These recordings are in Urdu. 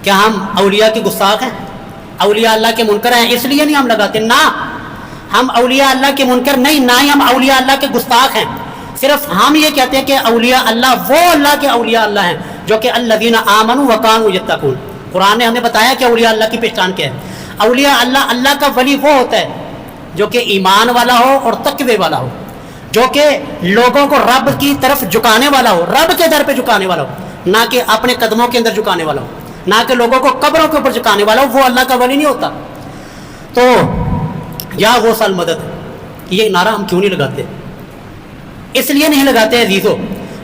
کیا ہم اولیاء کے گستاخ ہیں؟ اولیاء اللہ کے منکر ہیں اس لیے نہیں ہم لگاتے؟ نہ، ہم اولیاء اللہ کے منکر نہیں، نہ ہی ہم اولیاء اللہ کے گستاخ ہیں. صرف ہم یہ کہتے ہیں کہ اولیاء اللہ وہ اللہ کے اولیاء اللہ ہیں جو کہ الذین آمنوا وکانوا یتقون. قرآن نے ہمیں بتایا کہ اولیاء اللہ کی پہچان کیا ہے. اولیاء اللہ، اللہ کا ولی وہ ہوتا ہے جو کہ ایمان والا ہو اور تقوی والا ہو، جو کہ لوگوں کو رب کی طرف جھکانے والا ہو، رب کے در پہ جھکانے والا ہو، نہ کہ اپنے قدموں کے اندر جھکانے والا ہو، نہ کہ لوگوں کو قبروں کے اوپر جھکانے والا ہو. وہ اللہ کا ولی نہیں ہوتا. تو یا غوث المدد، یہ نعرہ ہم کیوں نہیں لگاتے؟ اس لیے نہیں لگاتے عزیزو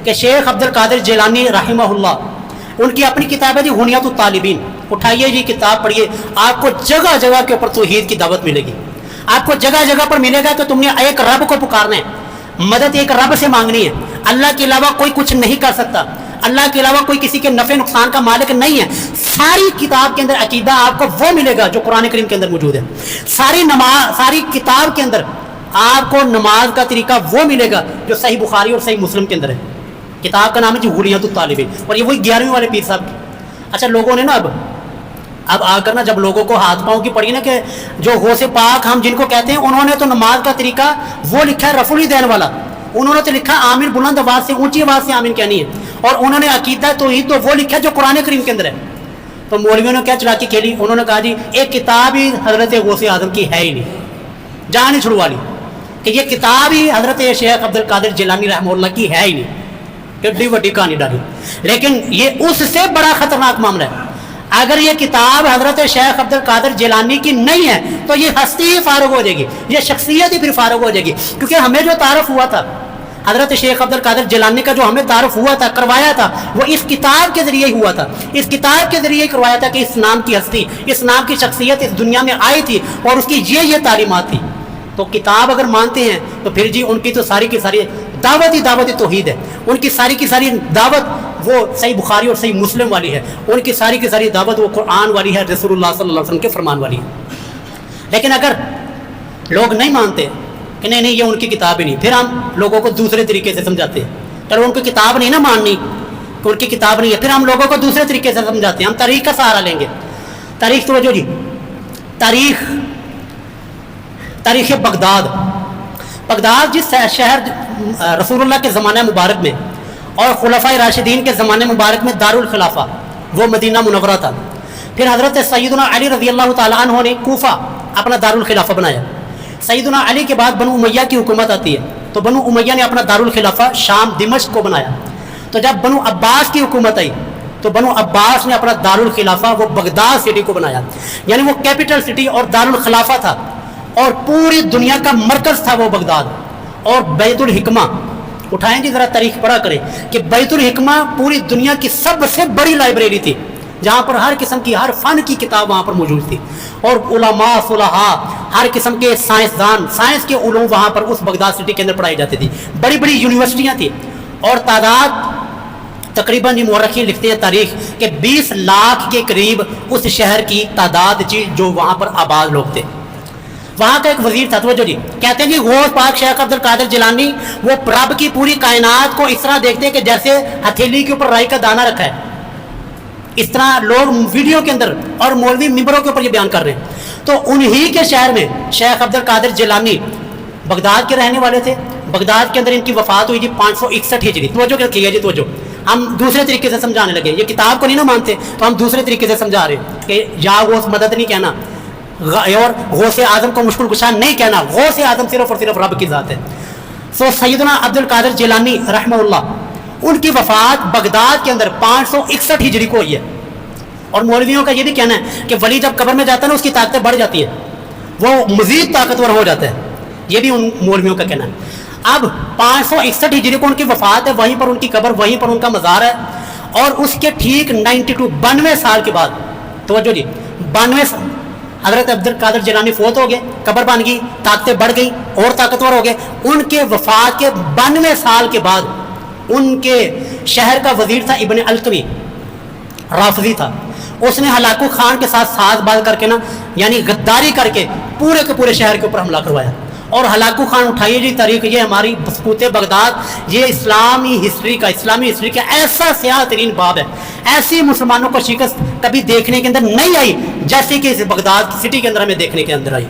کہ شیخ عبد القادر جیلانی رحمہ اللہ، ان کی اپنی کتاب ہے جی غنیۃ الطالبین. اٹھائیے جی کتاب پڑھیے، آپ کو جگہ جگہ کے اوپر توحید کی دعوت ملے گی. آپ کو جگہ جگہ پر ملے گا کہ تم نے ایک رب کو پکارنا ہے، مدد ایک رب سے مانگنی ہے. اللہ کے علاوہ کوئی کچھ نہیں کر سکتا، اللہ کے علاوہ کوئی کسی کے نفع نقصان کا مالک نہیں ہے. ساری کتاب کے اندر عقیدہ آپ کو وہ ملے گا جو قرآن کریم کے اندر موجود ہے. ساری کتاب کے اندر آپ کو نماز کا طریقہ وہ ملے گا جو صحیح بخاری اور صحیح مسلم کے اندر ہے. کتاب کا نام ہے جی غنیۃ الطالبین، اور یہ وہی 11ویں والے پیر صاحب کی. اچھا، لوگوں نے نا اب آ کر نا جب لوگوں کو ہاتھ پاؤں کی پڑی نا کہ جو غوث پاک ہم جن کو کہتے ہیں، انہوں نے تو نماز کا طریقہ وہ لکھا ہے رفع الدین والا. انہوں نے تو لکھا آمین بلند آواز سے، اونچی آواز سے آمین کہنی ہے. اور انہوں نے عقیدہ توحید تو وہ لکھا ہے جو قرآن کریم کے اندر ہے. تو مولویوں نے کیا چلاکی کھیلی؟ انہوں نے کہا جی ایک کتاب ہی حضرت غوث اعظم کی ہے ہی نہیں، جان ہی چھڑوا لی کہ یہ کتاب ہی حضرت شیخ عبد القادر جیلانی رحمہ اللہ کی ہے ہی نہیں. کتنی بڑی کہانی ڈالی. لیکن یہ اس سے بڑا خطرناک معاملہ ہے. اگر یہ کتاب حضرت شیخ عبد القادر جیلانی کی نہیں ہے تو یہ ہستی ہی فارغ ہو جائے گی، یہ شخصیت ہی پھر فارغ ہو جائے گی. کیونکہ ہمیں جو تعارف ہوا تھا حضرت شیخ عبد القادر جیلانی کا، جو ہمیں تعارف ہوا تھا، کروایا تھا، وہ اس کتاب کے ذریعے ہی ہوا تھا. اس کتاب کے ذریعے ہی کروایا تھا کہ اس نام کی ہستی، اس نام کی شخصیت اس دنیا میں آئی تھی اور اس کی یہ تعلیمات تھی. تو کتاب اگر مانتے ہیں تو پھر جی ان کی تو ساری کی ساری دعوت ہی توحید ہے. ان کی ساری کی ساری دعوت وہ صحیح بخاری اور صحیح مسلم والی ہے. ان کی ساری کی ساری دعوت وہ قرآن والی ہے، رسول اللہ صلی اللہ علیہ وسلم کے فرمان والی ہے. لیکن اگر لوگ نہیں مانتے کہ نہیں یہ ان کی کتاب ہی نہیں، پھر ہم لوگوں کو دوسرے طریقے سے سمجھاتے ہیں. چلو ان کی کتاب نہیں نا ماننی کہ ان کی کتاب نہیں ہے، پھر ہم لوگوں کو دوسرے طریقے سے سمجھاتے ہیں. ہم تاریخ کا سہارا لیں گے. تاریخ توجہ جی، تاریخ بغداد جس شہر رسول اللہ کے زمانہ مبارک میں اور خلفائے راشدین کے زمانے مبارک میں دارالخلافہ وہ مدینہ منورہ تھا. پھر حضرت سیدنا علی رضی اللہ تعالیٰ عنہ نے کوفہ اپنا دارالخلافہ بنایا. سیدنا علی کے بعد بنو امیہ کی حکومت آتی ہے، تو بنو امیہ نے اپنا دارالخلافہ شام دمشق کو بنایا. تو جب بنو عباس کی حکومت آئی تو بنو عباس نے اپنا دارالخلافہ وہ بغداد سٹی کو بنایا. یعنی وہ کیپٹل سٹی اور دارالخلافہ تھا، اور پوری دنیا کا مرکز تھا وہ بغداد. اور بیت الحکمہ، اٹھائیں جی ذرا تاریخ پڑھا کریں کہ بیت الحکمہ پوری دنیا کی سب سے بڑی لائبریری تھی، جہاں پر ہر قسم کی، ہر فن کی کتاب وہاں پر موجود تھی. اور علماء صلحاء، ہر قسم کے سائنسدان، سائنس کے علوم وہاں پر اس بغداد سٹی کے اندر پڑھائی جاتی تھی. بڑی بڑی یونیورسٹیاں تھیں. اور تعداد تقریباً جی مورخین لکھتے ہیں تاریخ کہ 20 لاکھ کے قریب اس شہر کی تعداد تھی جو وہاں پر آباد لوگ تھے. وہاں کا ایک وزیر تھا، توجہ جی، کہتے ہیں کہ غوث پاک شیخ عبد القادر جیلانی وہ رب کی پوری کائنات کو اس طرح دیکھتے ہیں کہ جیسے ہتھیلی کے اوپر رائی کا دانہ رکھا ہے. اس طرح لوگ ویڈیو کے اندر اور مولوی ممبروں کے اوپر یہ بیان کر رہے ہیں. تو انہی کے شہر میں شیخ عبد القادر جیلانی بغداد کے رہنے والے تھے. بغداد کے اندر ان کی وفات ہوئی جی 561 ہجری. توجہ رکھیے گا جی، توجہ. ہم دوسرے طریقے سے سمجھانے لگے. یہ کتاب کو نہیں نا مانتے تو ہم دوسرے طریقے سے سمجھا رہے ہیں کہ یا غوث مدد نہیں کہنا اور غوث اعظم کو مشکل کشا نہیں کہنا. غوث اعظم صرف اور صرف رب کی ذات ہے. سیدنا عبد القادر جیلانی رحمہ اللہ، ان کی وفات بغداد کے اندر 561 ہجری کو ہوئی ہے. اور مولویوں کا یہ بھی کہنا ہے کہ ولی جب قبر میں جاتا ہے نا اس کی طاقتیں بڑھ جاتی ہیں، وہ مزید طاقتور ہو جاتا ہے. یہ بھی ان مولویوں کا کہنا ہے. اب 561 ہجری کو ان کی وفات ہے، وہیں پر ان کی قبر، وہیں پر ان کا مزار ہے. اور اس کے ٹھیک 92 سال کے بعد، توجہ جی، 92 حضرت عبد القادر جیلانی فوت ہو گئے، قبر بن گئی، طاقتیں بڑھ گئی اور طاقتور ہو گئے. ان کے وفات کے 92 سال کے بعد ان کے شہر کا وزیر تھا ابن القمی، رافضی تھا. اس نے ہلاکو خان کے ساتھ ساز باز کر کے نا، یعنی غداری کر کے پورے کے پورے شہر کے اوپر حملہ کروایا. اور ہلاکو خان، اٹھائیے جی تاریخ، یہ ہماری سقوط بغداد، یہ اسلامی ہسٹری کا ایسا سیاہ ترین باب ہے، ایسی مسلمانوں کو شکست کبھی دیکھنے کے اندر نہیں آئی جیسے کہ اس بغداد سٹی کے اندر ہمیں دیکھنے کے اندر آئی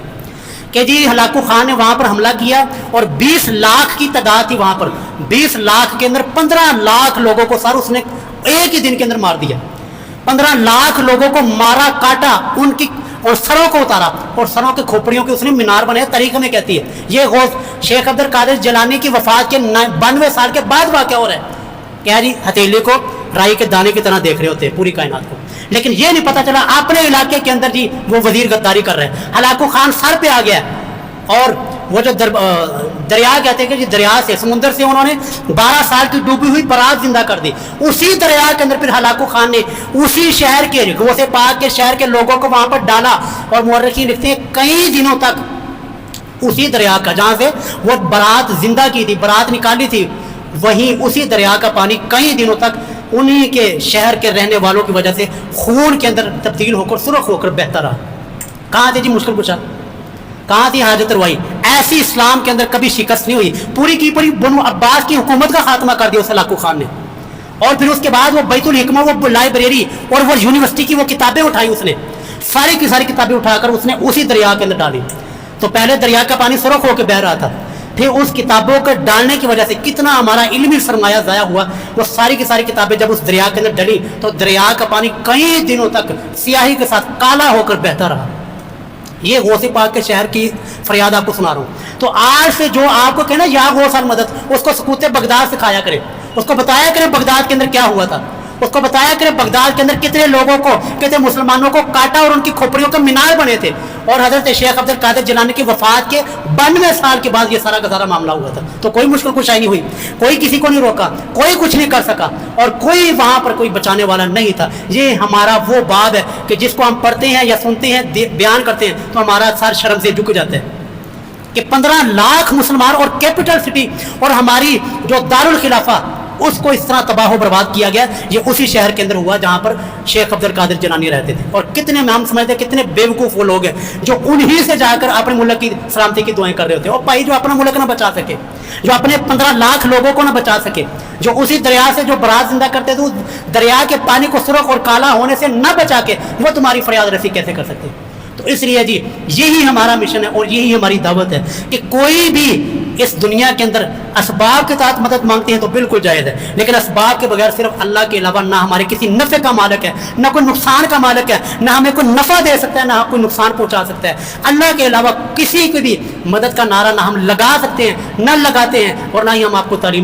کہ جی ہلاکو خان نے وہاں پر حملہ کیا اور 20 لاکھ کی تعداد تھی وہاں پر. 20 لاکھ کے اندر 15 لاکھ لوگوں کو سر اس نے ایک ہی دن کے اندر مار دیا. 15 لاکھ لوگوں کو مارا, کاٹا, ان کی اور سروں کو اتارا اور سروں کے کھوپڑیوں کے اس نے مینار بنایا. تاریخ میں کہتی ہے یہ غوث شیخ عبد القادر جیلانی کی وفات کے 92 سال کے بعد واقعہ ہو رہا ہے. کیا جی ہتھیلی کو رائی کے دانے کی طرح دیکھ رہے ہوتے ہیں پوری کائنات کو, لیکن یہ نہیں پتا چلا اپنے علاقے کے اندر جی وہ وزیر غداری کر رہے ہیں. ہلاکو خان سر پہ آ گیا اور وہ جو دریا کہتے ہیں کہ جی دریا سے سمندر سے انہوں نے 12 سال کی ڈوبی ہوئی برات زندہ کر دی. اسی دریا کے اندر پھر ہلاکو خان نے اسی شہر کے غوث پاک کے شہر کے لوگوں کو وہاں پر ڈالا اور مورخین لکھتے ہیں کئی دنوں تک اسی دریا کا جہاں سے وہ برات زندہ کی تھی, برات نکالی تھی, وہیں اسی دریا کا پانی کئی دنوں تک انہی کے شہر کے رہنے والوں کی وجہ سے خون کے اندر تبدیل ہو کر سرخ ہو کر بہتا رہا. کہاں تھے جی مشکل کشا, کہاں تھی حاجت روائی؟ ایسی اسلام کے اندر کبھی شکست نہیں ہوئی. پوری کی پوری بنو عباس کی حکومت کا خاتمہ کر دیا اس ہلاکو خان نے. اور پھر اس کے بعد وہ بیت الحکمہ, وہ لائبریری اور وہ یونیورسٹی کی وہ کتابیں اٹھائی اس نے, ساری کی ساری کتابیں اٹھا کر اس نے اسی دریا کے اندر ڈالی. تو پہلے دریا کا پانی سرخ ہو کے بہ رہا تھا, پھر اس کتابوں کو ڈالنے کی وجہ سے کتنا ہمارا علمی سرمایہ ضائع ہوا. وہ ساری کی ساری کتابیں جب اس دریا کے اندر ڈلی تو دریا کا پانی کئی دنوں تک سیاہی کے ساتھ کالا ہو کر بہتا رہا. یہ غوث پاک کے شہر کی فریاد آپ کو سنا رہا ہوں. تو آج سے جو آپ کو کہنا یا غوث المدد, اس کو سکوت بغداد سکھایا کرے, اس کو بتایا کرے بغداد کے اندر کیا ہوا تھا, اس کو بتایا کرے بغداد کے اندر کتنے لوگوں کو, کتنے مسلمانوں کو کاٹا اور ان کی کھوپڑیوں کے مینار بنے تھے. اور حضرت شیخ عبد القادر جیلانی کی وفات کے 92 سال کے بعد یہ سارا کا سارا معاملہ ہوا تھا. تو کوئی مشکل کشائی نہیں ہوئی, کوئی کسی کو نہیں روکا, کوئی کچھ نہیں کر سکا اور کوئی وہاں پر کوئی بچانے والا نہیں تھا. یہ ہمارا وہ باب ہے کہ جس کو ہم پڑھتے ہیں یا سنتے ہیں, بیان کرتے ہیں تو ہمارا سر شرم سے جھک جاتا ہے کہ 15 لاکھ مسلمان اور کیپٹل سٹی اور ہماری جو دارالخلافہ اس کو اس طرح تباہ و برباد کیا گیا. یہ اسی شہر کے اندر ہوا جہاں پر شیخ عبد القادر جیلانی رہتے تھے. اور کتنے ہم سمجھتے ہیں کتنے بیوقوف وہ لوگ ہیں جو انہی سے جا کر اپنے ملک کی سلامتی کی دعائیں کر رہے ہوتے ہیں. اور بھائی جو اپنا ملک نہ بچا سکے, جو اپنے 15 لاکھ لوگوں کو نہ بچا سکے, جو اسی دریا سے جو برات زندہ کرتے تھے اس دریا کے پانی کو سرخ اور کالا ہونے سے نہ بچا کے, وہ تمہاری فریاد رسی کیسے کر سکتے؟ تو اس لیے جی یہی ہمارا مشن ہے اور یہی ہماری دعوت ہے کہ کوئی بھی اس دنیا کے اندر اسباب کے تحت مدد مانگتے ہیں تو بالکل جائز ہے, لیکن اسباب کے بغیر صرف اللہ کے علاوہ نہ ہمارے کسی نفع کا مالک ہے, نہ کوئی نقصان کا مالک ہے, نہ ہمیں کوئی نفع دے سکتا ہے, نہ کوئی نقصان پہنچا سکتا ہے. اللہ کے علاوہ کسی کی بھی مدد کا نعرہ نہ ہم لگا سکتے ہیں, نہ لگاتے ہیں, اور نہ ہی ہم آپ کو تعلیم